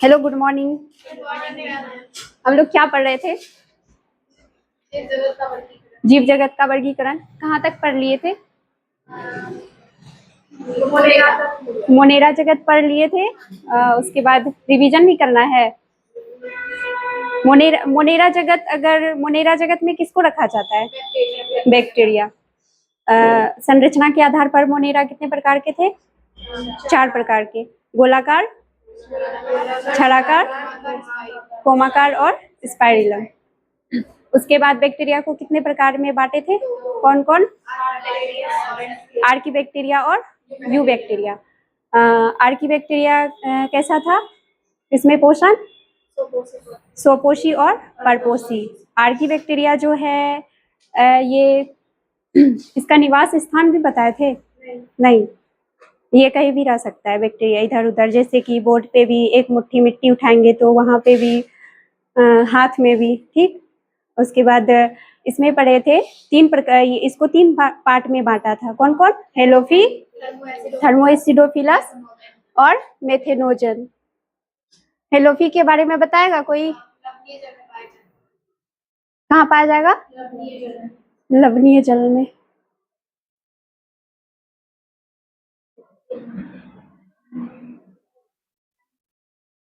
Hello, good morning. हम लोग क्या पढ़ रहे थे? जीव जगत का वर्गीकरण। कहाँ तक पढ़ लिए थे? मोनेरा जगत पढ़ लिए थे। उसके बाद रिवीजन भी करना है। मोनेरा जगत में किसको रखा जाता है? बैक्टीरिया। संरचना के आधार पर मोनेरा कितने प्रकार के थे? 4 प्रकार के। गोलाकार, छड़ाकार, कोमाकार और स्पाइरलम। उसके बाद बैक्टीरिया को कितने प्रकार में बांटे थे? कौन कौन? आर्की बैक्टीरिया और यू बैक्टीरिया। आर्की बैक्टीरिया कैसा था? इसमें पोषण स्वपोषी और परपोषी। आर्की बैक्टीरिया जो है ये इसका निवास स्थान भी बताए थे? नहीं, ये कहीं भी रह सकता है बैक्टीरिया, इधर उधर। जैसे कि बोर्ड पे भी एक मुट्ठी मिट्टी उठाएंगे तो वहां पे भी, हाथ में भी। ठीक। उसके बाद इसमें पढ़े थे 3 प्रकार, इसको 3 पार्ट में बांटा था। कौन कौन? हेलोफी, थर्मोएसिडोफिलस और मेथेनोजन। हेलोफी के बारे में बताएगा कोई? कहाँ पाया जाएगा? लवणीय जल में।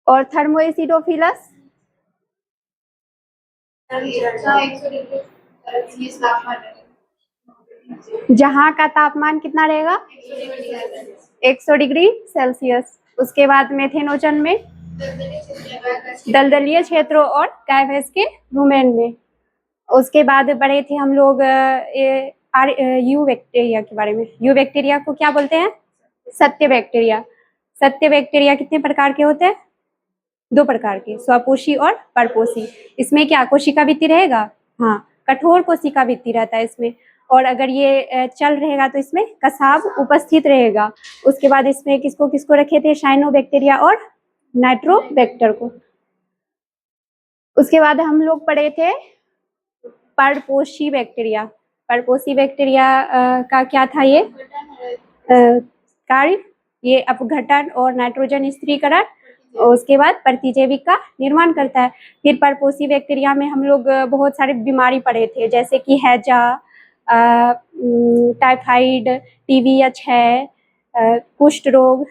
और थर्मोएसिडोफिलस? जहाँ का तापमान कितना रहेगा? 100 डिग्री सेल्सियस। उसके बाद मेथेनोजन में दलदलीय क्षेत्रों और गायभैंस के रुमेन में। उसके बाद पढ़े थे हम लोग यू बैक्टीरिया के बारे में। यू बैक्टीरिया को क्या बोलते हैं? सत्य बैक्टीरिया। सत्य बैक्टीरिया कितने प्रकार के होते हैं? 2 प्रकार के, स्वपोषी और परपोषी। इसमें क्या कोशिका भित्ति रहेगा? हाँ, कठोर कोशिका भित्ति रहता है इसमें। और अगर ये चल रहेगा तो इसमें कसाब उपस्थित रहेगा। उसके बाद इसमें किसको किसको रखे थे? साइनोबैक्टीरिया और नाइट्रोबैक्टर को। उसके बाद हम लोग पढ़े थे परपोषी बैक्टीरिया। परपोषी बैक्टीरिया का क्या था ये कार्य? ये अपघटन और नाइट्रोजन स्थिरीकरण, उसके बाद प्रतिजैविक का निर्माण करता है। फिर परपोषी बैक्टीरिया में हम लोग बहुत सारे बीमारी पढ़े थे, जैसे कि हैजा, टाइफाइड, टीबीएच है, कुष्ठ रोग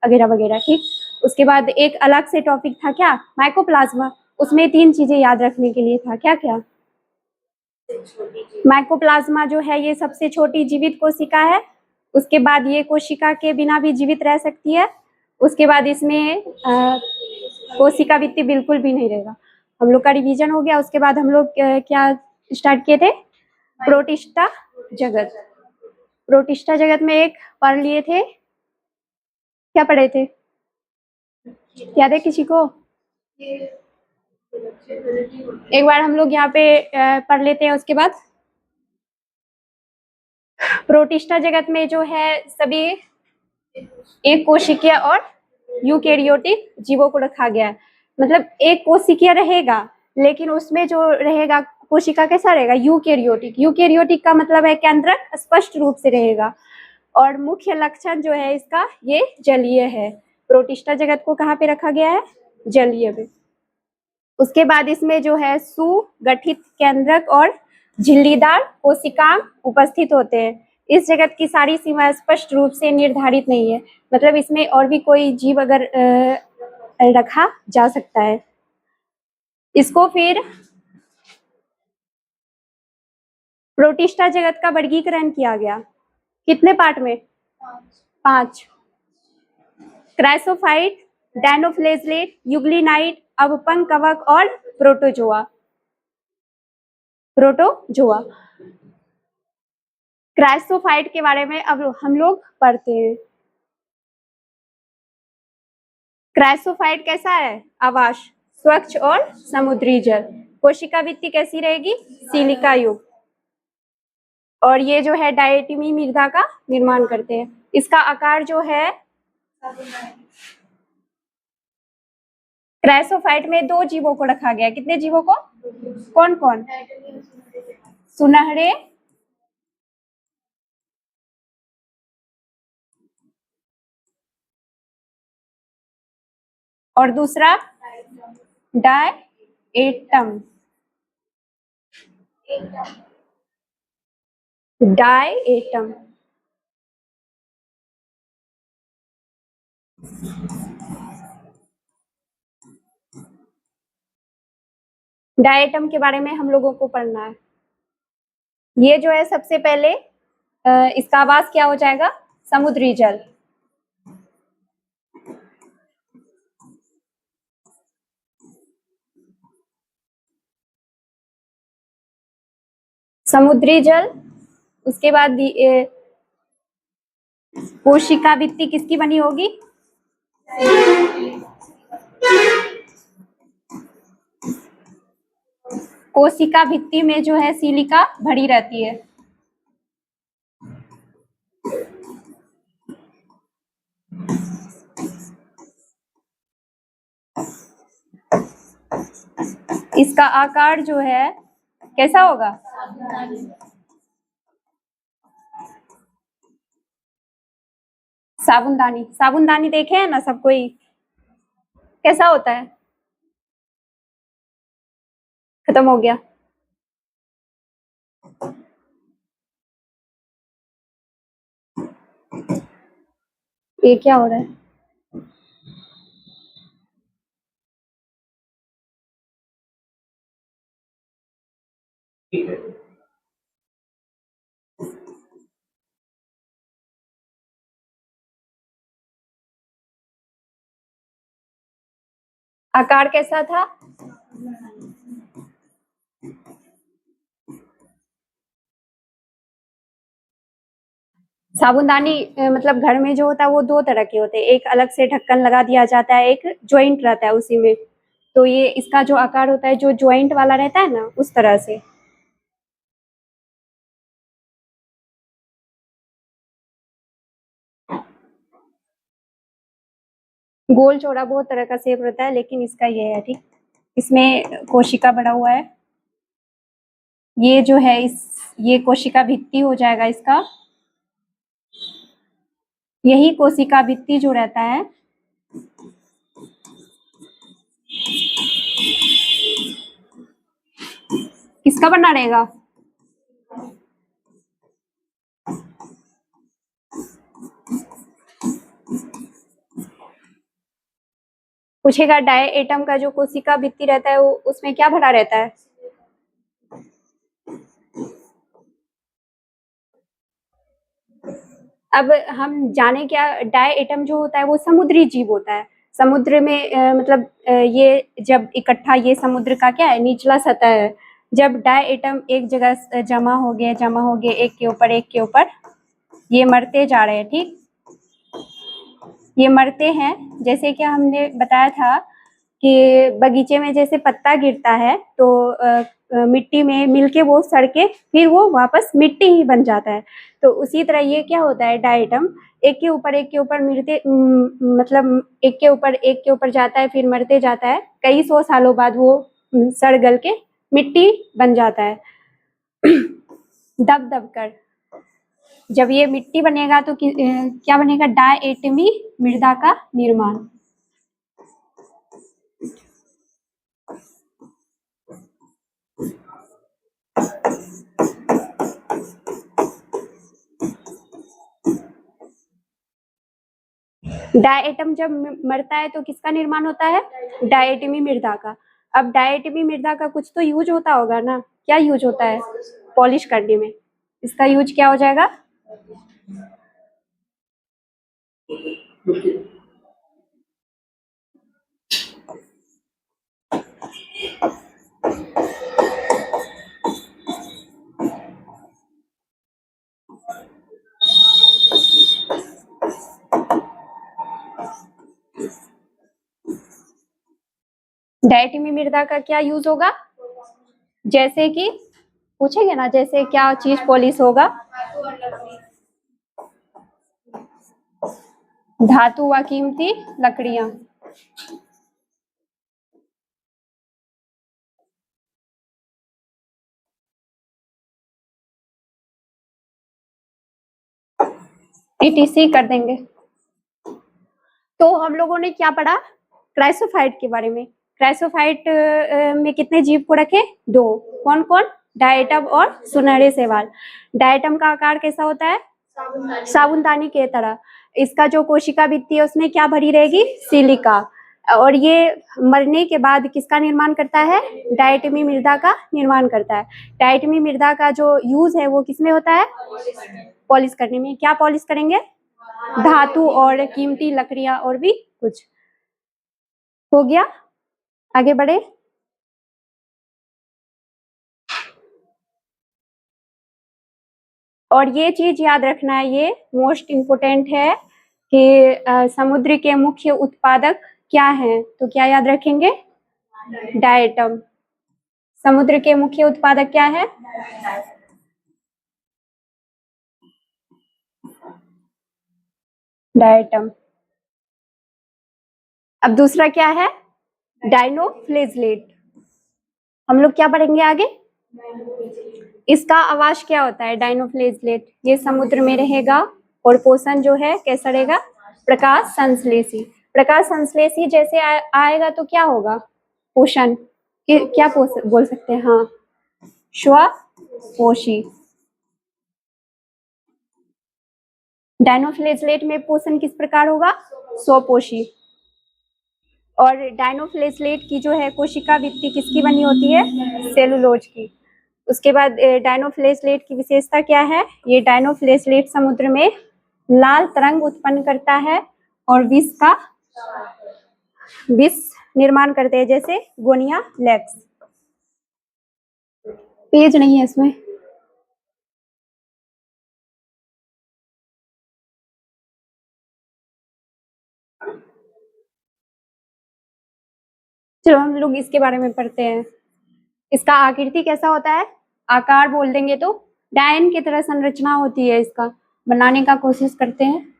वगैरह वगैरह। ठीक। उसके बाद एक अलग से टॉपिक था क्या? माइकोप्लाज्मा। उसमें 3 चीजें याद रखने के लिए था। क्या क्या? माइकोप्लाज्मा जो है ये सबसे छोटी जीवित कोशिका है। उसके बाद ये कोशिका के बिना भी जीवित रह सकती है। उसके बाद इसमें कोशिका भित्ति बिल्कुल भी नहीं रहेगा। हम लोग का रिवीजन हो गया। उसके बाद हम लोग क्या स्टार्ट किए थे? प्रोटिस्टा जगत। प्रोटिस्टा जगत में एक पढ़ लिए थे। क्या पढ़े थे? याद है किसी को? एक बार हम लोग यहाँ पे पढ़ लेते हैं। उसके बाद प्रोटिस्टा जगत में जो है सभी एक कोशिकीय और यूकेरियोटिक जीवों को रखा गया है। मतलब एक कोशिकीय रहेगा, लेकिन उसमें जो रहेगा कोशिका कैसा रहेगा? यूकेरियोटिक। यूकेरियोटिक का मतलब है केंद्रक स्पष्ट रूप से रहेगा। और मुख्य लक्षण जो है इसका ये जलीय है। प्रोटिस्टा जगत को कहाँ पे रखा गया है? जलीय में। उसके बाद इसमें जो है सुगठित केंद्रक और झिल्लीदार कोशिकांग उपस्थित होते हैं। इस जगत की सारी सीमा स्पष्ट रूप से निर्धारित नहीं है। मतलब इसमें और भी कोई जीव अगर रखा जा सकता है। इसको फिर प्रोटिस्टा जगत का वर्गीकरण किया गया कितने पार्ट में? 5। क्राइसोफाइट, डायनोफ्लेजलेट, यूग्लिनाइट, अवपंक कवक और प्रोटोजोआ। प्रोटोजोआ। क्राइसोफाइट के बारे में अब हम लोग पढ़ते हैं। क्राइसोफाइट कैसा है? आवास, स्वच्छ और समुद्री जल। कोशिका भित्ति कैसी रहेगी? सिलिका युक्त। और ये जो है डायटमी मृदा का निर्माण करते हैं। इसका आकार जो है, क्राइसोफाइट में 2 जीवों को रखा गया। कितने जीवों को? कौन कौन? सुनहरे और दूसरा डायएटम। डायएटम। डायएटम के बारे में हम लोगों को पढ़ना है। ये जो है सबसे पहले इसका आवाज क्या हो जाएगा? समुद्री जल। समुद्री जल। उसके बाद कोशिका भित्ति किसकी बनी होगी? कोशिका भित्ति में जो है सिलिका भरी रहती है। इसका आकार जो है कैसा होगा? साबुनदानी। साबुनदानी देखे हैं ना सब कोई? कैसा होता है? खत्म हो गया। ये क्या हो रहा है? आकार कैसा था? साबुनदानी मतलब घर में जो होता है वो दो तरह के होते हैं। एक अलग से ढक्कन लगा दिया जाता है, एक ज्वाइंट रहता है उसी में। तो ये इसका जो आकार होता है जो ज्वाइंट वाला रहता है ना, उस तरह से। गोल चौड़ा बहुत तरह का शेप रहता है, लेकिन इसका ये है, ठीक। इसमें कोशिका बना हुआ है। ये जो है ये कोशिका भित्ति हो जाएगा इसका। यही कोशिका भित्ति जो रहता है किसका बना रहेगा? पूछेगा डाई एटम का जो कोशिका भित्ति रहता है वो उसमें क्या भरा रहता है? अब हम जाने क्या, डाई एटम जो होता है वो समुद्री जीव होता है। समुद्र में मतलब ये जब इकट्ठा, ये समुद्र का क्या है, निचला सतह है। जब डाई एटम एक जगह जमा हो गए एक के ऊपर, ये मरते जा रहे हैं, ठीक। ये मरते हैं, जैसे कि हमने बताया था कि बगीचे में जैसे पत्ता गिरता है तो मिट्टी में मिलके वो सड़ के फिर वो वापस मिट्टी ही बन जाता है। तो उसी तरह ये क्या होता है, डायटम एक के ऊपर मिलते मतलब एक के ऊपर जाता है, फिर मरते जाता है। कई सौ सालों बाद वो सड़ गल के मिट्टी बन जाता है दब दब कर। जब ये मिट्टी बनेगा तो क्या बनेगा? डायएटमी मृदा का निर्माण। डायएटम जब मरता है तो किसका निर्माण होता है? डायएटमी मृदा का। अब डायएटमी मृदा का कुछ तो यूज होता होगा ना? क्या यूज होता है पॉलिश करने में? इसका यूज क्या हो जाएगा? डायएटमी मृदा का क्या यूज होगा? जैसे कि पूछेंगे ना, जैसे क्या चीज पॉलिश होगा? धातु व कीमती लकड़ियां। ETC कर देंगे। तो हम लोगों ने क्या पढ़ा? क्राइसोफाइट के बारे में। क्राइसोफाइट में कितने जीव को रखे? 2। कौन कौन? डायटम और सुनहरे शैवाल। डायटम का आकार कैसा होता है? साबुनदानी के तरह। इसका जो कोशिका भित्ति है उसमें क्या भरी रहेगी? सिलिका। और ये मरने के बाद किसका निर्माण करता है? डायटमी मृदा का निर्माण करता है। डायटमी मृदा का जो यूज है वो किसमें होता है? पॉलिश करने में। क्या पॉलिश करेंगे? धातु और कीमती लकड़ियां और भी कुछ। हो गया, आगे बढ़े। और ये चीज याद रखना है, ये मोस्ट इम्पोर्टेंट है कि समुद्र के मुख्य उत्पादक क्या हैं? तो क्या याद रखेंगे? डायटम। समुद्र के मुख्य उत्पादक क्या है? डायटम। अब दूसरा क्या है? डायनोफ्लेजलेट। हम लोग क्या पढ़ेंगे आगे? इसका आवास क्या होता है? डायनोफ्लेजलेट। ये समुद्र में रहेगा और पोषण जो है कैसा रहेगा? प्रकाश संश्लेषी। प्रकाश संश्लेषी जैसे आएगा तो क्या होगा? पोषण। क्या बोल सकते हैं? हाँ, स्वपोषी। डायनोफ्लेजलेट में पोषण किस प्रकार होगा? स्वपोषी। और डायनोफ्लेजलेट की जो है कोशिका भित्ति किसकी बनी होती है? सेलुलोज की। उसके बाद डायनोफ्लेजलेट की विशेषता क्या है? ये डायनोफ्लेजलेट समुद्र में लाल तरंग उत्पन्न करता है और विष निर्माण करते हैं, जैसे गोनिया लेक्स। पेज नहीं है इसमें। चलो हम लोग इसके बारे में पढ़ते हैं। इसका आकृति कैसा होता है? आकार बोल देंगे तो डायन की तरह संरचना होती है। इसका बनाने का कोशिश करते हैं।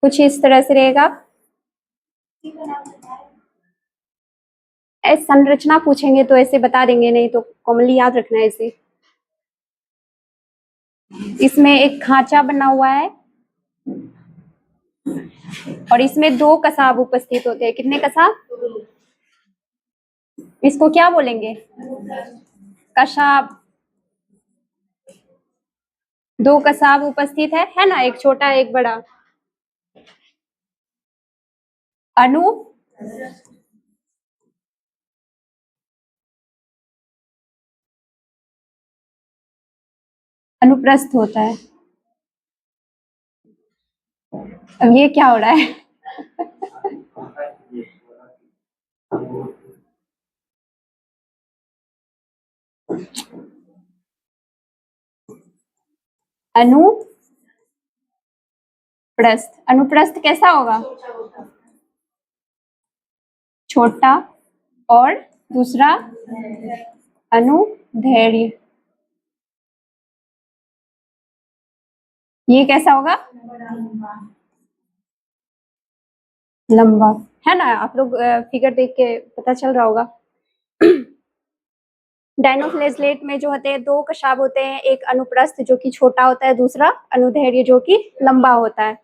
कुछ इस तरह से रहेगा। ऐसे संरचना पूछेंगे तो ऐसे बता देंगे, नहीं तो कॉमनली याद रखना है इसे। इसमें एक खांचा बना हुआ है और इसमें 2 कसाब उपस्थित होते हैं। कितने कसाब? इसको क्या बोलेंगे? कसाब। 2 कसाब उपस्थित है ना, एक छोटा एक बड़ा। अनु अनुप्रस्थ होता है। अब ये क्या हो रहा है? अनुप्रस्थ। अनुप्रस्थ कैसा होगा? छोटा। और दूसरा अनुदैर्घ्य। ये कैसा होगा? लंबा। है ना? आप लोग फिगर देख के पता चल रहा होगा। डायनोफ्लेजलेट में जो होते हैं 2 कशाब होते हैं, एक अनुप्रस्थ जो कि छोटा होता है, दूसरा अनुदैर्घ्य जो कि लंबा होता है।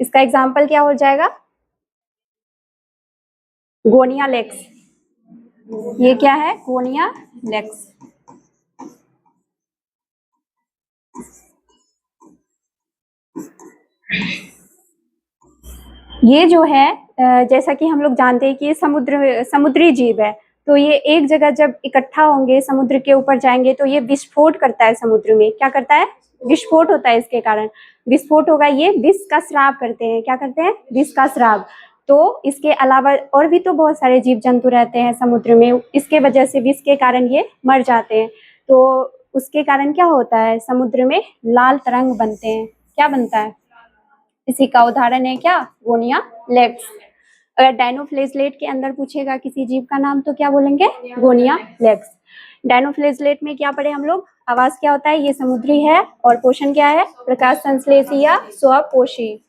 इसका एग्जाम्पल क्या हो जाएगा? गोनिया लेक्स। ये क्या है? गोनिया लेक्स। ये जो है जैसा कि हम लोग जानते हैं कि ये समुद्री जीव है, तो ये एक जगह जब इकट्ठा होंगे, समुद्र के ऊपर जाएंगे तो ये विस्फोट करता है समुद्र में। क्या करता है? विस्फोट होता है। इसके कारण विस्फोट होगा। ये विष का स्राव करते हैं। क्या करते हैं? विष का स्राव। तो इसके अलावा और भी तो बहुत सारे जीव जंतु रहते हैं समुद्र में, इसके वजह से विष के कारण ये मर जाते हैं। तो उसके कारण क्या होता है? समुद्र में लाल तरंग बनते हैं। क्या बनता है? इसी का उदाहरण है क्या? गोनिया लेक्स। अगर डायनोफ्लेजलेट के अंदर पूछेगा किसी जीव का नाम तो क्या बोलेंगे? गोनिया लेक्स। डायनोफ्लेजलेट में क्या पढ़े हम लोग? आवास क्या होता है? ये समुद्री है। और पोषण क्या है? प्रकाश संश्लेषी या स्वपोषी।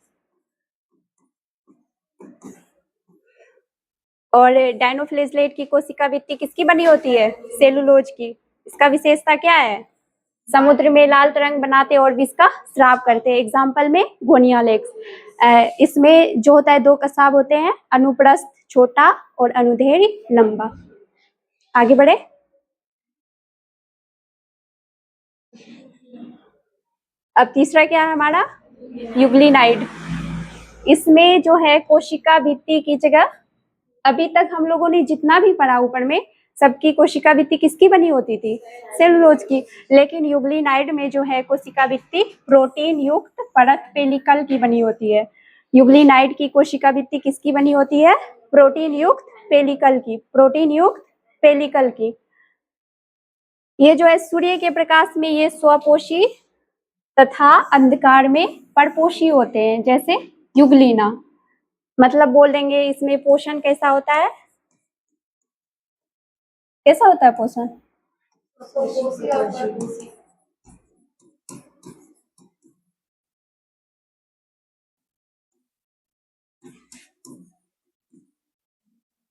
और डायनोफ्लेजलेट की कोशिका भित्ति किसकी बनी होती है? सेलुलोज की। इसका विशेषता क्या है? समुद्र में लाल तरंग बनाते और विष का स्राव करते हैं। एग्जाम्पल में गोनिया लेक्स। इसमें जो होता है 2 कसाब होते हैं, अनुप्रस्थ छोटा और अनुदैर्घ्य लंबा। आगे बढ़े। अब तीसरा क्या है हमारा? यूग्लिनाइड। इसमें जो है कोशिका भित्ति की जगह, अभी तक हम लोगों ने जितना भी पढ़ा ऊपर में, सबकी कोशिका भित्ति किसकी बनी होती थी? सेलुलोज की। लेकिन यूग्लिनाइड में जो है कोशिका भित्ति प्रोटीन युक्त परत पेलिकल की बनी होती है। यूग्लिनाइड की कोशिका भित्ति किसकी बनी होती है? प्रोटीन युक्त पेलिकल की। प्रोटीन युक्त पेलिकल की। ये जो है सूर्य के प्रकाश में ये स्वपोषी तथा अंधकार में परपोषी होते हैं, जैसे युग्लिना। मतलब बोल देंगे इसमें पोषण कैसा होता है? कैसा होता है पोषण?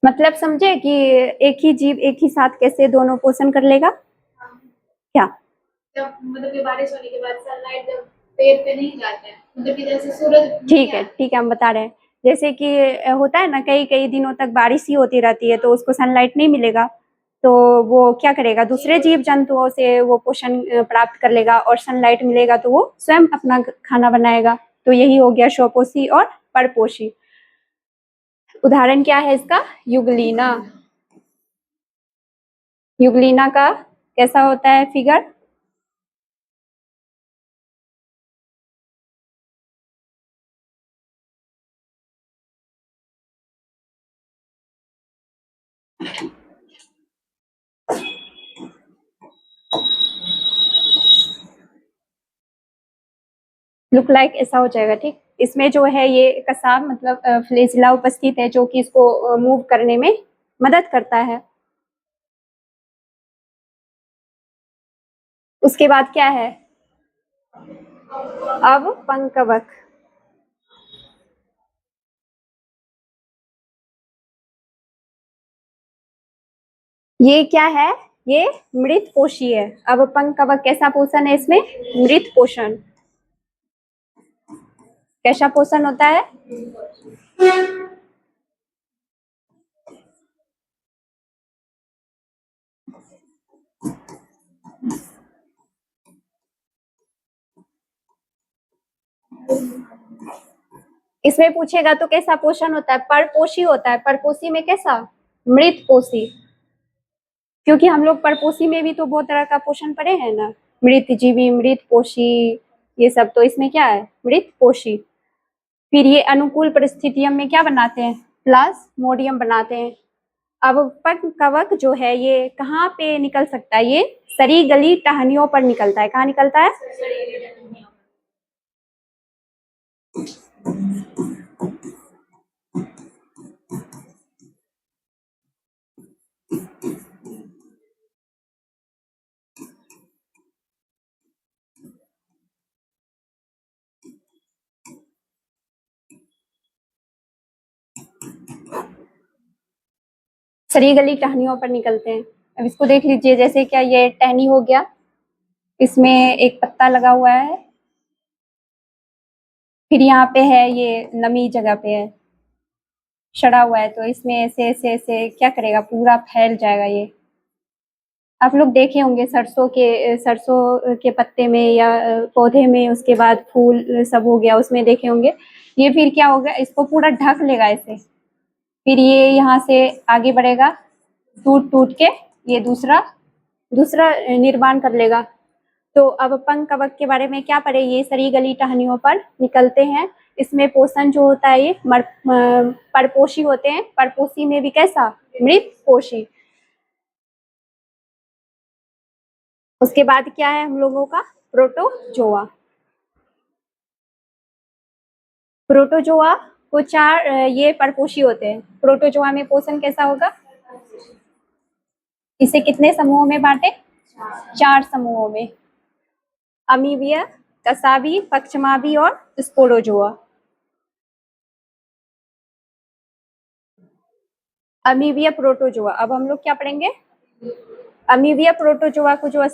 मतलब समझे कि एक ही जीव एक ही साथ कैसे दोनों पोषण कर लेगा? क्या? जब मतलब कि बारिश होने के बाद सनलाइट जब पेड़ पे नहीं जाते हैं, मतलब कि जैसे सूरज। ठीक है हम बता रहे हैं। जैसे कि होता है ना, कई कई दिनों तक बारिश ही होती रहती है तो उसको सनलाइट नहीं मिलेगा, तो वो क्या करेगा? दूसरे जीव जंतुओं से वो पोषण प्राप्त कर लेगा, और सनलाइट मिलेगा तो वो स्वयं अपना खाना बनाएगा। तो यही हो गया स्वपोषी और परपोषी। उदाहरण क्या है इसका? युग्लिना। युग्लिना का कैसा होता है फिगर? लुक लाइक ऐसा हो जाएगा। ठीक, इसमें जो है ये कसाब मतलब फ्लेजिला उपस्थित है, जो कि इसको मूव करने में मदद करता है। उसके बाद क्या है? अब पंकवक। ये क्या है? ये मृत पोषी है। अब पंकवक कैसा पोषण है इसमें? मृत पोषण। कैसा पोषण होता है? इसमें पूछेगा तो कैसा पोषण होता है? परपोषी होता है। परपोषी में कैसा? मृत पोषी। क्योंकि हम लोग परपोषी में भी तो बहुत तरह का पोषण पढ़े हैं ना, मृत जीवी, मृत पोषी, ये सब। तो इसमें क्या है? मृत पोषी। फिर ये अनुकूल परिस्थितियों में क्या बनाते हैं? प्लाज्मोडियम बनाते हैं। अब पंकवक जो है ये कहाँ पे निकल सकता है? ये सरी गली टहनियों पर निकलता है। कहाँ निकलता है? सरी गली टहनियों पर निकलते हैं। अब इसको देख लीजिए, जैसे क्या ये टहनी हो गया, इसमें एक पत्ता लगा हुआ है, फिर यहाँ पे है ये नमी जगह पे है, सड़ा हुआ है, तो इसमें ऐसे ऐसे ऐसे क्या करेगा? पूरा फैल जाएगा ये। आप लोग देखे होंगे सरसों के पत्ते में या पौधे में, उसके बाद फूल सब हो गया उसमें, देखे होंगे। ये फिर क्या होगा? इसको पूरा ढक लेगा ऐसे, फिर ये यहाँ से आगे बढ़ेगा, टूट टूट के ये दूसरा दूसरा निर्माण कर लेगा। तो अब पंकवक के बारे में क्या पढ़े? ये सरी गली टहनियों पर निकलते हैं। इसमें पोषण जो होता है ये परपोषी होते हैं। परपोषी में भी कैसा? मृत पोषी। उसके बाद क्या है हम लोगों का? प्रोटोजोआ। प्रोटोजोआ को चार ये परपोषी होते हैं। प्रोटोजोआ में पोषण कैसा होगा? इसे कितने समूहों में बांटे? 4 समूहों में। अमीबिया, कसाबी, पक्षमाबी और स्पोरोजोआ। Amoebae protozoa. अब हम लोग क्या पढ़ेंगे, अमीबिया प्रोटोजोआ को जो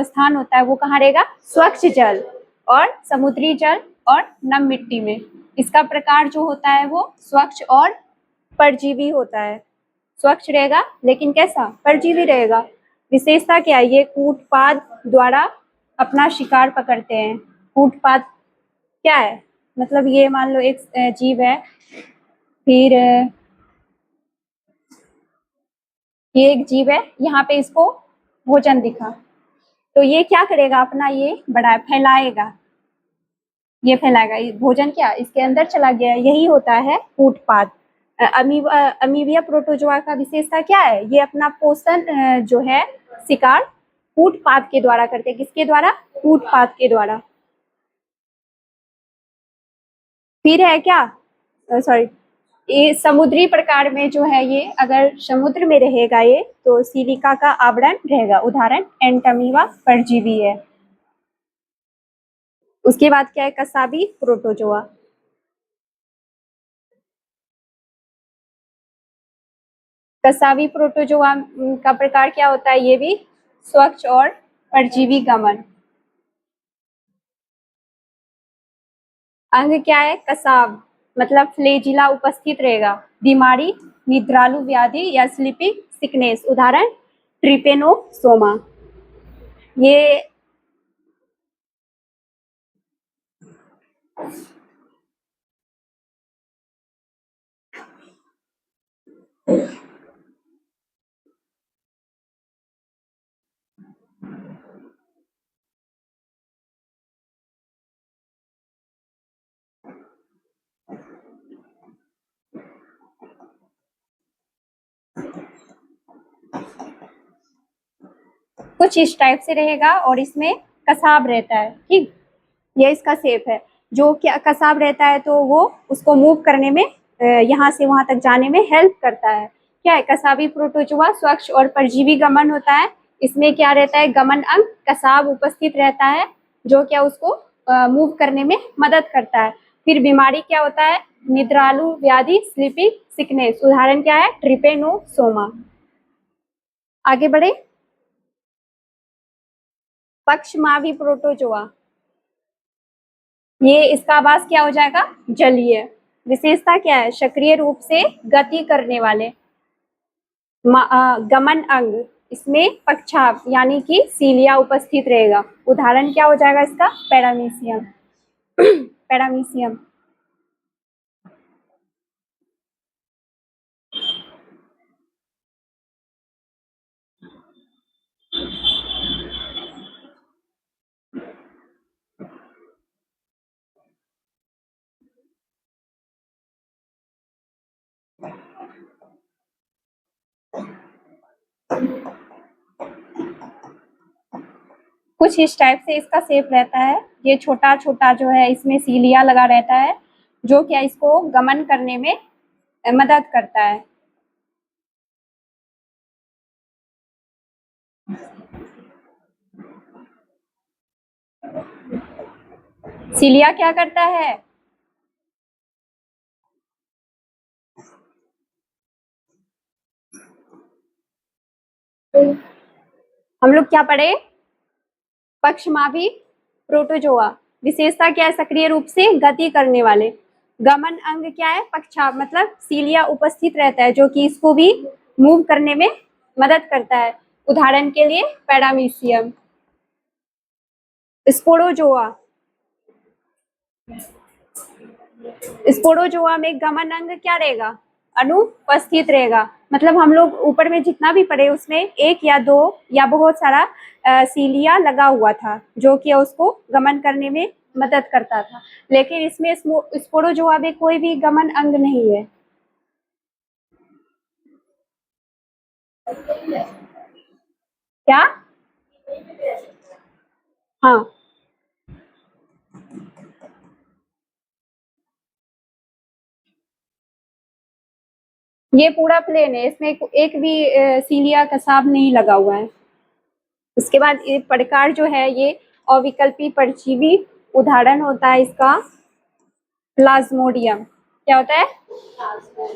स्थान होता है वो कहाँ रहेगा, स्वच्छ जल और समुद्री जल और नम मिट्टी में। इसका प्रकार जो होता है वो स्वच्छ और परजीवी होता है। स्वच्छ रहेगा लेकिन कैसा, परजीवी रहेगा। विशेषता क्या है, ये कूटपाद द्वारा अपना शिकार पकड़ते हैं। कूटपाद क्या है, मतलब ये मान लो एक जीव है, फिर ये एक जीव है, यहाँ पे इसको भोजन दिखा, तो ये क्या करेगा, अपना ये फैलाएगा, ये फैलाएगा, ये भोजन क्या इसके अंदर चला गया, यही होता है कूटपाद। अमीबिया प्रोटोजोआ का विशेषता क्या है, ये अपना पोषण जो है शिकार कूटपाद के द्वारा करते हैं। किसके द्वारा, कूटपाद के द्वारा। फिर है क्या, सॉरी, ये समुद्री प्रकार में जो है, ये अगर समुद्र में रहेगा ये तो सिलिका का आवरण रहेगा। उदाहरण एंटमीबा परजीवी है। उसके बाद क्या है, कसाबी प्रोटोजोआ। कसाबी प्रोटोजोआ का प्रकार क्या होता है, ये भी स्वच्छ और परजीवी गमन। अंग क्या है, कसाब, मतलब फ्लेजिला उपस्थित रहेगा। बीमारी निद्रालु व्याधि या स्लीपिंग सिकनेस। उदाहरण ट्रिपेनोसोमा। ये कुछ इस टाइप से रहेगा और इसमें कसाब रहता है। ठीक, ये इसका शेप है। जो क्या कसाब रहता है तो वो उसको मूव करने में, यहाँ से वहां तक जाने में हेल्प करता है। क्या है, कसाबी प्रोटोजोआ स्वच्छ और परजीवी गमन होता है। इसमें क्या रहता है, गमन अंग कसाब उपस्थित रहता है जो क्या उसको मूव करने में मदद करता है। फिर बीमारी क्या होता है, निद्रालु व्याधि स्लीपिंग सिकनेस। उदाहरण क्या है, ट्रिपेनोसोमा। आगे बढ़े, पक्षमावी प्रोटोजोआ। ये इसका आवाज क्या हो जाएगा, जलीय। विशेषता क्या है, सक्रिय रूप से गति करने वाले। गमन अंग, इसमें पक्षाव यानी कि सीलिया उपस्थित रहेगा। उदाहरण क्या हो जाएगा इसका, पैरामीशियम। पैरामीशियम। कुछ इस टाइप से इसका शेप रहता है। ये छोटा छोटा जो है, इसमें सीलिया लगा रहता है जो क्या इसको गमन करने में मदद करता है। सीलिया क्या करता है, हम लोग क्या पढ़े, पक्षमावी प्रोटोजोआ। विशेषता क्या है, सक्रिय रूप से गति करने वाले। गमन अंग क्या है, पक्षाव, मतलब सीलिया उपस्थित रहता है जो कि इसको भी मूव करने में मदद करता है। उदाहरण के लिए पैरामीशियम। स्पोरोजोआ। स्पोरोजोआ में गमन अंग क्या रहेगा, अनुपस्थित रहेगा। मतलब हम लोग ऊपर में जितना भी पढ़े उसमें एक या दो या बहुत सारा सीलिया लगा हुआ था जो कि उसको गमन करने में मदद करता था। लेकिन इसमें स्पोरोजोआ में कोई भी गमन अंग नहीं है। क्या, हाँ, ये पूरा प्लेन है, इसमें एक भी सीलिया कसाब नहीं लगा हुआ है। उसके बाद ये प्रकार जो है ये अविकल्पी परजीवी। उदाहरण होता है इसका प्लाज्मोडियम। क्या होता है,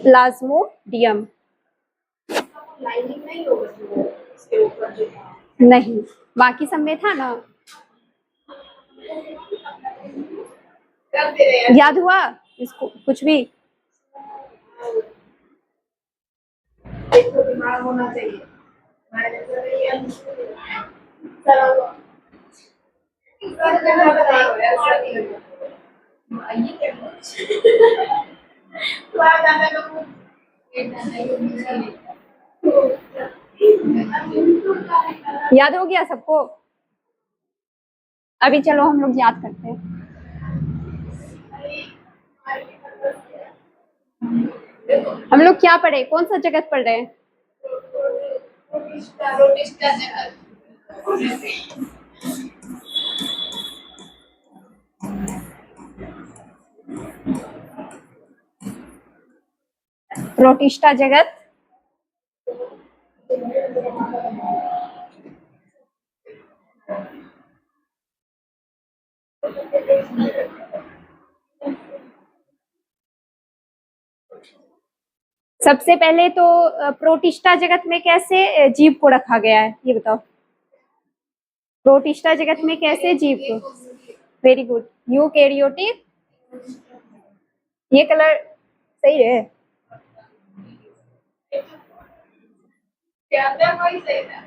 प्लाज्मोडियम। लाइनिंग नहीं होगा जो इसके ऊपर जो था। नहीं, बाकी सब में था ना। कर दे रहे हैं याद हुआ इसको कुछ भी? देखो दिमाग होना चाहिए हमारे जैसे ये चलो कर देना बताओ यार सर ये क्या तो आ जाने का कुछ एक याद हो गया सबको? अभी चलो हम लोग याद करते हैं। हम लोग क्या पढ़े, कौन सा जगत पढ़ रहे हैं? रोटिस्टा जगत प्रोटिस्टा जगत। सबसे पहले तो प्रोटिस्टा जगत में कैसे जीव को रखा गया है ये बताओ। प्रोटिस्टा जगत में कैसे जीव को? Very good. यूकेरियोटिक, ये कलर सही है। क्या था कोई सही था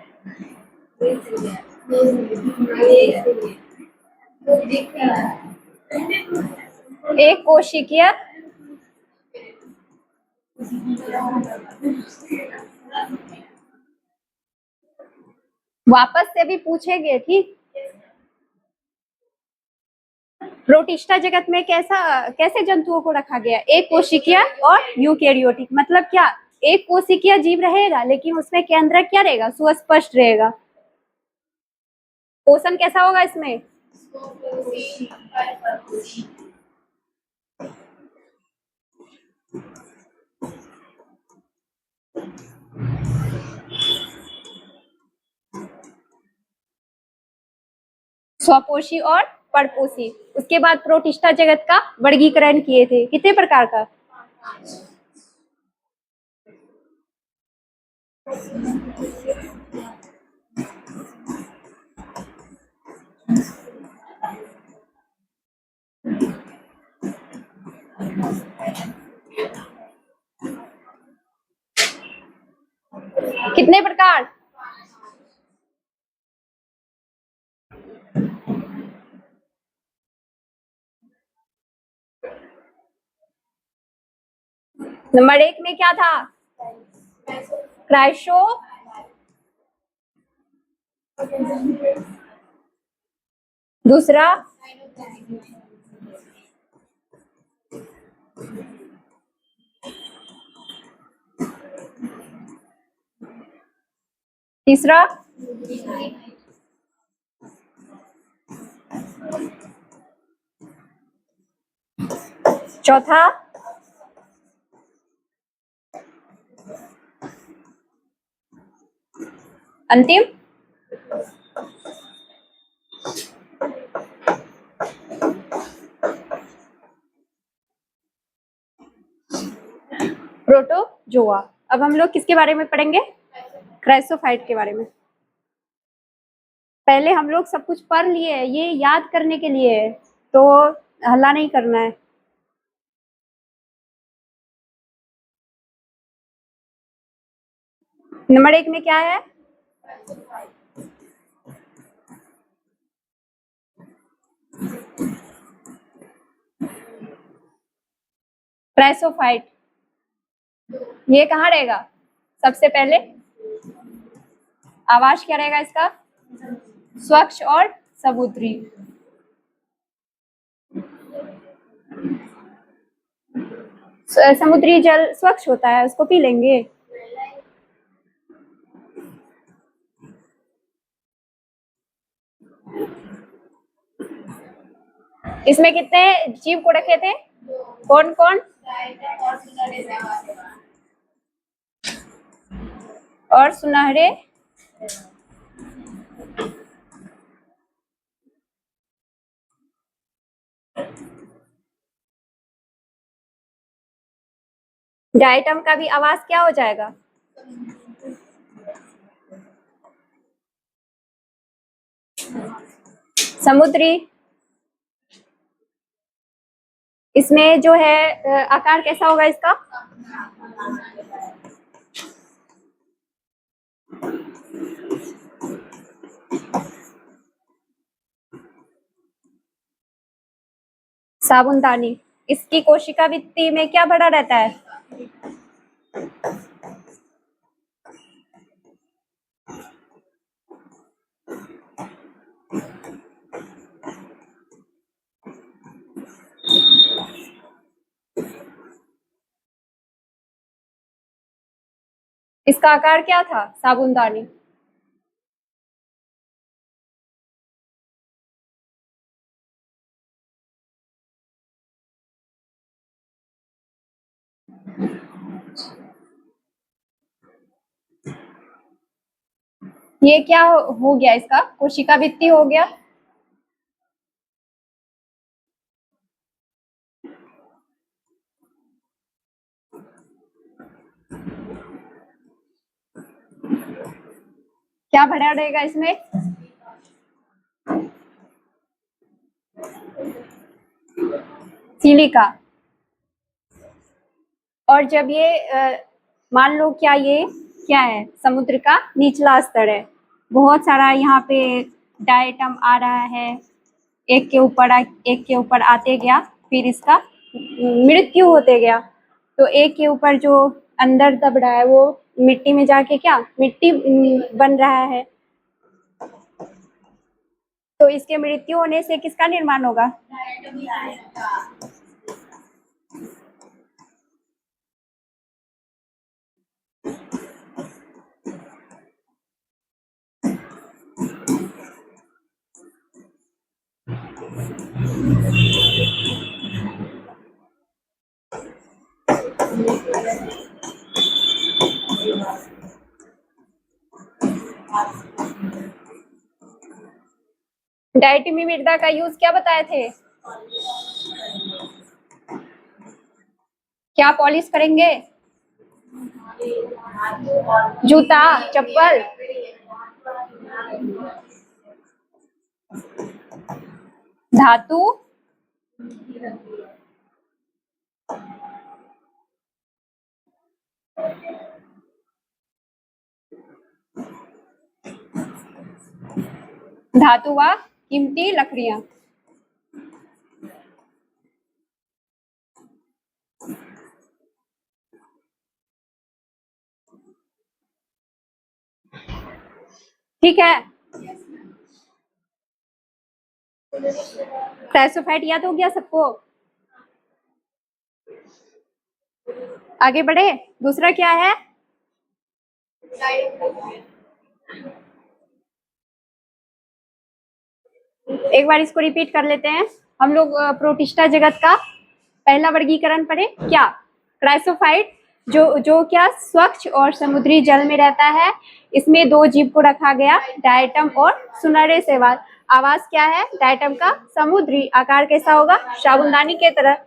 एक कोशिकीय, वापस से भी पूछेंगे ठीक। प्रोटिस्टा जगत में कैसे जंतुओं को रखा गया? एक कोशिकीय और यूकेरियोटिक। मतलब क्या? एक कोशिकीय जीव रहेगा लेकिन उसमें केंद्रक क्या रहेगा? सुस्पष्ट रहेगा। पोषण कैसा होगा इसमें? स्वपोषी और परपोषी। उसके बाद प्रोटिस्टा जगत का वर्गीकरण किए थे, कितने प्रकार का? कितने प्रकार? नंबर 1 में क्या था? क्राइसो, दूसरा तीसरा चौथा अंतिम प्रोटोजोआ। अब हम लोग किसके बारे में पढ़ेंगे? क्राइसोफाइट के बारे में। पहले हम लोग सब कुछ पढ़ लिए, ये याद करने के लिए है, तो हल्ला नहीं करना है। नंबर 1 में क्या है? क्राइसोफाइट। ये कहाँ रहेगा? सबसे पहले आवाज क्या रहेगा इसका? स्वच्छ और समुद्री। समुद्री जल स्वच्छ होता है, उसको पी लेंगे। इसमें कितने जीव को रखे थे? कौन कौन? और सुनहरे डाइटम का भी आवाज क्या हो जाएगा? समुद्री, इसमें जो है आकार कैसा होगा इसका? साबुनदानी। इसकी कोशिका भित्ति में क्या भरा रहता है? इसका आकार क्या था साबुनदानी? ये क्या हो गया? इसका कोशिका भित्ति हो गया। क्या भरा रहेगा इसमें? सिलिका। और जब ये मान लो क्या है? समुद्र का निचला स्तर है, बहुत सारा यहाँ पे डायटम आ रहा है, एक के ऊपर आते गया, फिर इसका मृत्यु होते गया। तो एक के ऊपर जो अंदर दब रहा है वो मिट्टी में जाके क्या मिट्टी बन रहा है। तो इसके मृत्यु होने से किसका निर्माण होगा? डायटमी मृदा का यूज क्या बताए थे? क्या पॉलिश करेंगे? जूता, चप्पल। धातु, धातु व कीमती लकड़ियां। ठीक है। क्राइसोफाइट याद हो गया सबको? आगे बढ़े। दूसरा क्या है? एक बार इसको रिपीट कर लेते हैं। हम लोग प्रोटिस्टा जगत का पहला वर्गीकरण पढ़े क्या? क्राइसोफाइट, जो क्या स्वच्छ और समुद्री जल में रहता है। इसमें दो जीव को रखा गया, डायटम और सुनहरे शैवाल। आवास क्या है डायटम का? समुद्री। आकार कैसा होगा? साबुनदानी के तरह।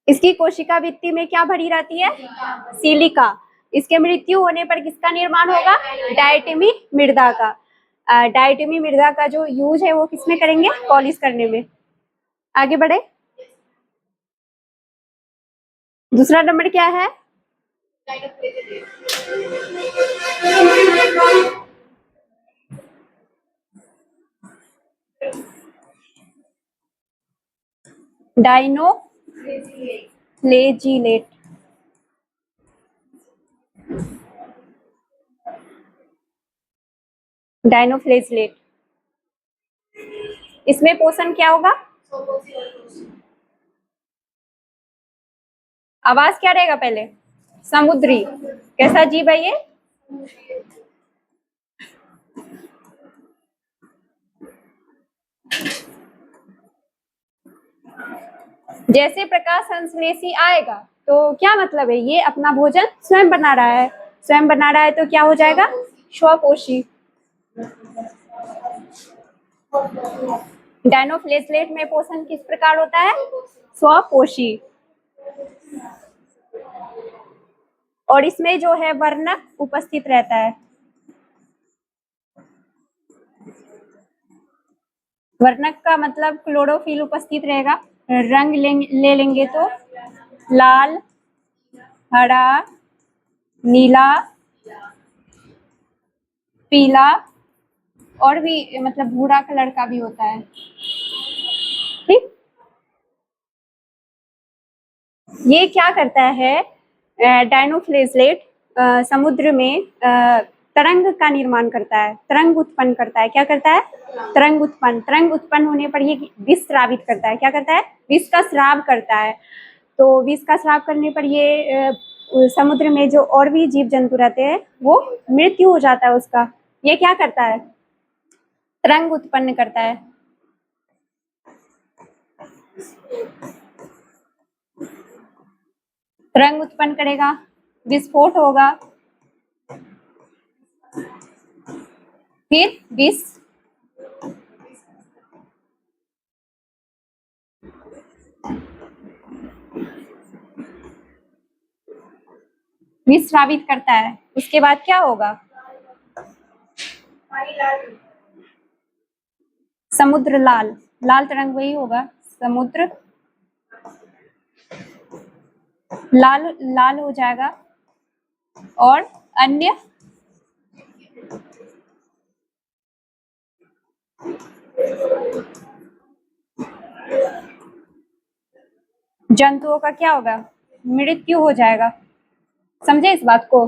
इसकी कोशिका भित्ति में क्या भरी रहती है? सिलिका। इसके मृत्यु होने पर किसका निर्माण होगा? डायटमी मृदा का। डायटमी मृदा का जो यूज है वो किसमें करेंगे? पॉलिश करने में। आगे बढ़े। दूसरा नंबर क्या है? डाइनोफ्लेजिलेट। डाइनोफ्लेजिलेट। इसमें पोषण क्या होगा? आवाज क्या रहेगा पहले? समुद्री। कैसा जीव है ये? जैसे प्रकाश संश्लेषी आएगा तो क्या मतलब है? ये अपना भोजन स्वयं बना रहा है। स्वयं बना रहा है तो क्या हो जाएगा? स्वपोषी। डाइनोफ्लेजिलेट में पोषण किस प्रकार होता है? स्वपोषी। और इसमें जो है वर्णक उपस्थित रहता है। वर्णक का मतलब क्लोरोफिल उपस्थित रहेगा। रंग ले लेंगे तो लाल, हरा, नीला, पीला और भी मतलब भूरा कलर का भी होता है। ठीक, ये क्या करता है, डायनोफ्लेजलेट समुद्र में तरंग का निर्माण करता है, तरंग उत्पन्न करता है। क्या करता है? तरंग उत्पन्न होने पर ये विष स्रावित करता है। क्या करता है? विष का स्राव करता है। तो विष का स्राव करने पर ये समुद्र में जो और भी जीव जंतु रहते हैं वो मृत्यु हो जाता है उसका। ये क्या करता है? तरंग उत्पन्न करता है। तरंग उत्पन्न करेगा, विस्फोट होगा, फिर विष स्रावित करता है। उसके बाद क्या होगा? समुद्र लाल, लाल तरंग वही होगा, समुद्र लाल लाल हो जाएगा और अन्य जंतुओं का क्या होगा? मृत्यु हो जाएगा। समझे इस बात को?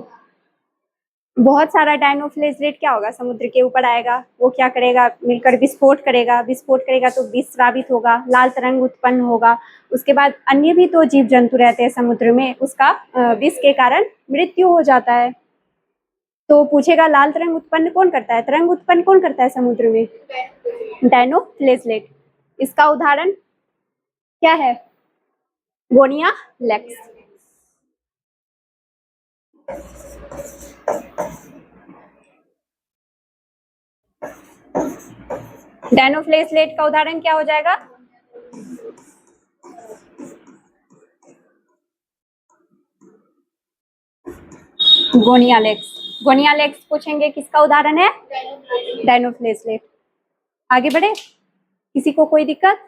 बहुत सारा डायनोफ्लेजलेट क्या होगा, समुद्र के ऊपर आएगा, वो क्या करेगा, मिलकर विस्फोट करेगा, विस्फोट करेगा तो विष स्रावित होगा, लाल तरंग उत्पन्न होगा। उसके बाद अन्य भी तो जीव जंतु रहते हैं समुद्र में, उसका विष के कारण मृत्यु हो जाता है। तो पूछेगा लाल तरंग उत्पन्न कौन करता है, तरंग उत्पन्न कौन करता है समुद्र में? डायनोफ्लेजलेट। इसका उदाहरण क्या है? गोनिया लेक्स। डायनोफ्लेजलेट का उदाहरण क्या हो जाएगा? गोनियालेक्स। गोनियालेक्स पूछेंगे किसका उदाहरण है? डायनोफ्लेजलेट। आगे बढ़े, किसी को कोई दिक्कत?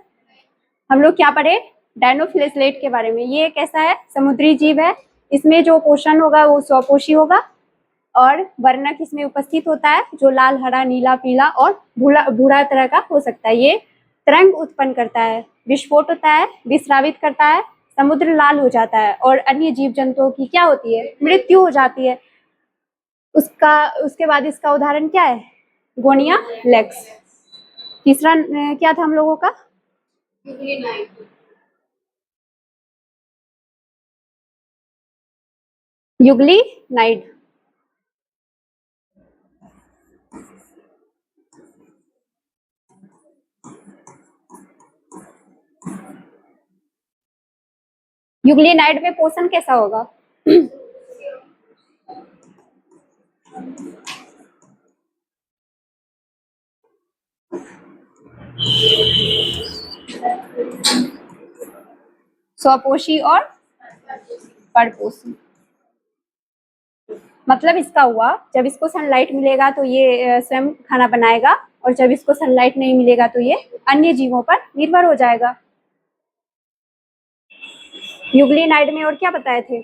हम लोग क्या पढ़े? डायनोफ्लेजलेट के बारे में। ये कैसा है? समुद्री जीव है। इसमें जो पोषण होगा वो स्वपोषी होगा और वर्णक इसमें उपस्थित होता है जो लाल, हरा, नीला, पीला और भूरा तरह का हो सकता है। ये तरंग उत्पन्न करता है, विस्फोट होता है, विस्रावित करता है, समुद्र लाल हो जाता है और अन्य जीव जंतुओं की क्या होती है? मृत्यु हो जाती है। उसके बाद इसका उदाहरण क्या है? गोनिया लेक्स। तीसरा क्या था हम लोगों का? युगली नाइड। युगली नाइड में पोषण कैसा होगा? स्वपोषी और परपोषी। मतलब इसका हुआ जब इसको सनलाइट मिलेगा तो ये स्वयं खाना बनाएगा और जब इसको सनलाइट नहीं मिलेगा तो ये अन्य जीवों पर निर्भर हो जाएगा। युगली नाइड में और क्या बताए थे?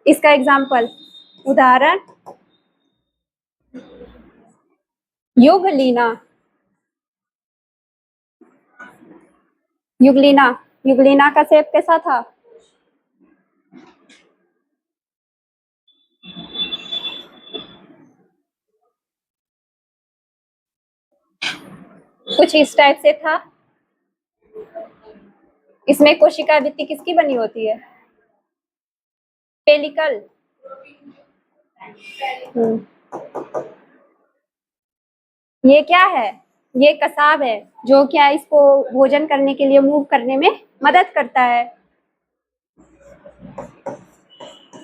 इसका एग्जाम्पल, उदाहरण, युगलीना। युगलीना, युगलीना का शेप कैसा था? कुछ इस टाइप से था। इसमें कोशिका भित्ति किसकी बनी होती है? पेलिकल। ये क्या है? ये कसाब है जो क्या इसको भोजन करने के लिए मूव करने में मदद करता है।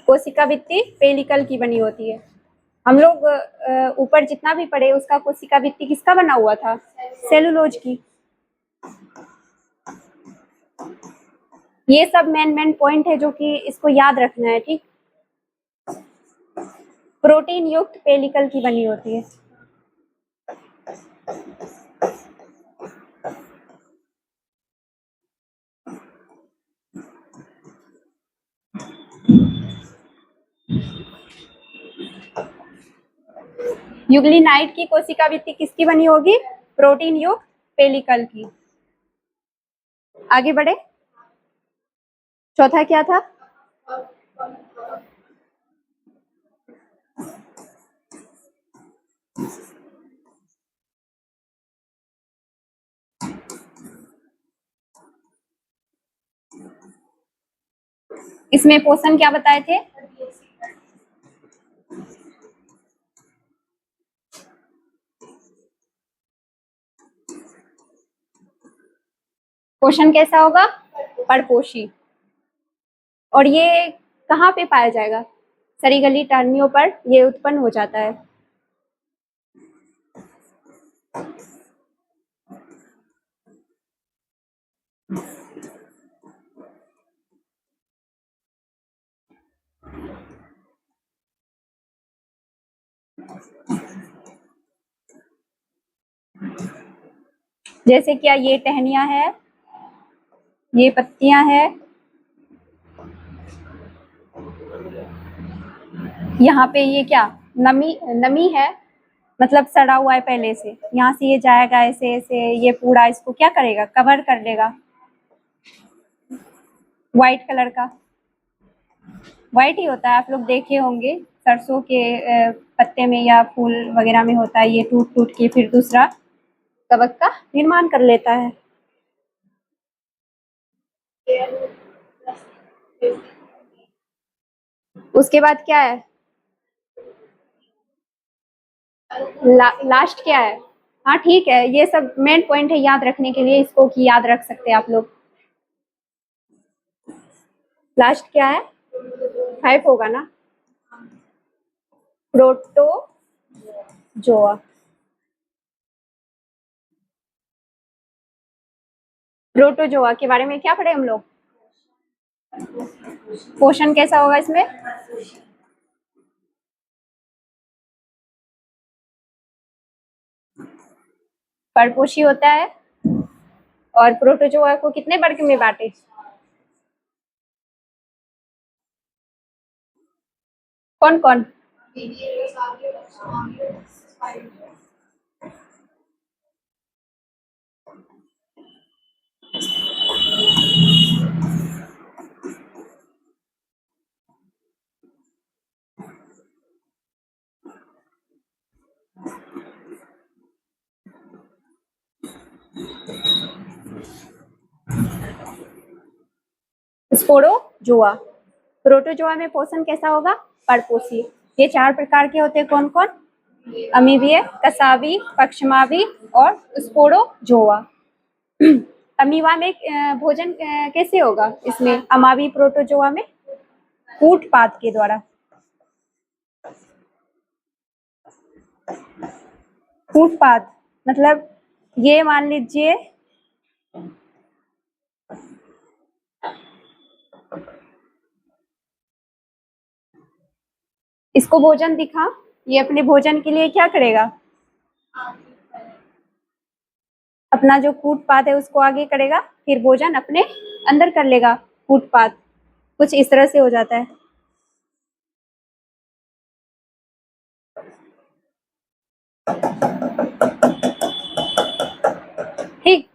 कोशिका भित्ति पेलिकल की बनी होती है। हम लोग ऊपर जितना भी पढ़े उसका कोशिका भित्ति किसका बना हुआ था? सेलुलोज की। ये सब मेन पॉइंट है जो कि इसको याद रखना है, ठीक। प्रोटीन युक्त पेलिकल की बनी होती है। यूग्लिनाइड की कोशिका भित्ति किसकी बनी होगी? प्रोटीन युक्त पेलिकल की। आगे बढ़े, चौथा क्या था? इसमें पोषण क्या बताए थे? पोषण कैसा होगा? परपोषी। और ये कहाँ पे पाया जाएगा? सरीगली टहनियों पर ये उत्पन्न हो जाता है। जैसे क्या ये टहनियां है, ये पत्तियां है, यहाँ पे ये क्या नमी है, मतलब सड़ा हुआ है पहले से, यहाँ से ये जाएगा ऐसे ऐसे, ये पूरा इसको क्या करेगा? कवर कर लेगा। व्हाइट कलर का, व्हाइट ही होता है, आप लोग देखे होंगे सरसों के पत्ते में या फूल वगैरह में होता है, ये टूट टूट के फिर दूसरा कवक का निर्माण कर लेता है। उसके बाद क्या है? लास्ट क्या है? हाँ ठीक है, ये सब मेन पॉइंट है याद रखने के लिए, इसको की याद रख सकते हैं आप लोग। लास्ट क्या है? 5 होगा ना? प्रोटोजोआ। प्रोटोजोआ के बारे में क्या पढ़े हम लोग? पोषण कैसा होगा इसमें? परपोषी होता है। और प्रोटोजोआ को कितने वर्ग में बांटे? कौन कौन? स्पोरोजोआ। प्रोटोजोआ में पोषण कैसा होगा? परपोषी। ये 4 प्रकार के होते हैं, कौन कौन? अमीबीय, कसावी, पक्षमावी और स्पोरोजोआ। अमीबा में भोजन कैसे होगा? इसमें अमावी प्रोटोजोआ में कूटपाद के द्वारा। कूटपाद मतलब ये मान लीजिए इसको भोजन दिखा, ये अपने भोजन के लिए क्या करेगा? अपना जो कूटपाद है उसको आगे करेगा, फिर भोजन अपने अंदर कर लेगा। कूटपाद कुछ इस तरह से हो जाता है। ठीक,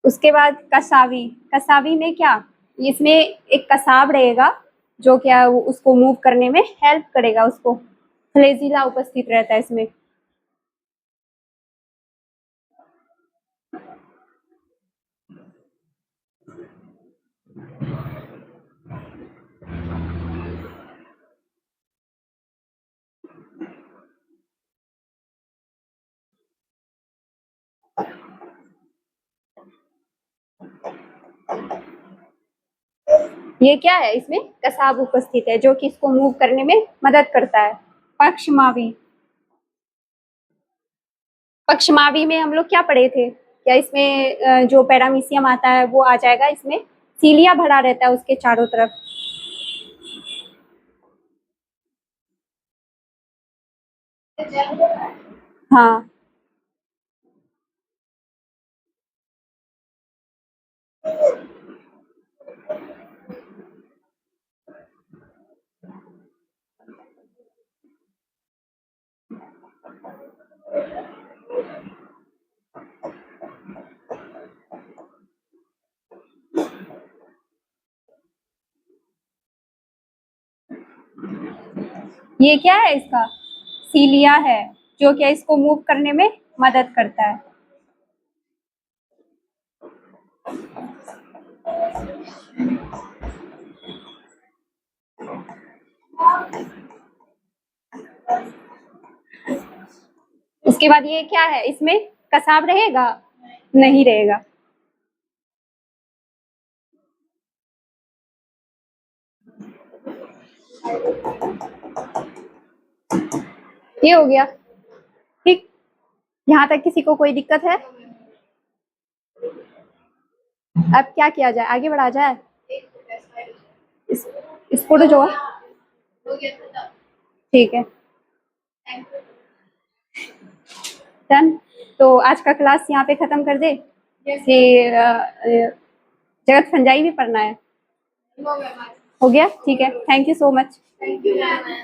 उसके बाद कसावी। कसावी में क्या? इसमें एक कसाब रहेगा जो क्या उसको मूव करने में हेल्प करेगा, उसको फ्लैजिला उपस्थित रहता है इसमें। ये क्या है? इसमें कसाब उपस्थित है जो कि इसको मूव करने में मदद करता है। पक्षमावी। पक्षमावी में हम लोग क्या पढ़े थे? क्या इसमें जो पैरामीशियम आता है वो आ जाएगा? इसमें सीलिया भरा रहता है उसके चारों तरफ। हाँ, ये क्या है इसका? सीलिया है, जो कि इसको मूव करने में मदद करता है। उसके बाद ये क्या है? इसमें कसाव रहेगा? नहीं रहेगा। ये हो गया ठीक। यहाँ तक किसी को कोई दिक्कत है? अब क्या किया जाए, आगे बढ़ा जाए? इस, इसको तो जो है हो गया खत्म। ठीक है, थैंक यू। डन। तो आज का क्लास यहाँ पे खत्म कर दे Yes, कि जगत संजाई भी पढ़ना है। हो गया मैम। हो गया ठीक है, thank you so much. Thank you ma'am.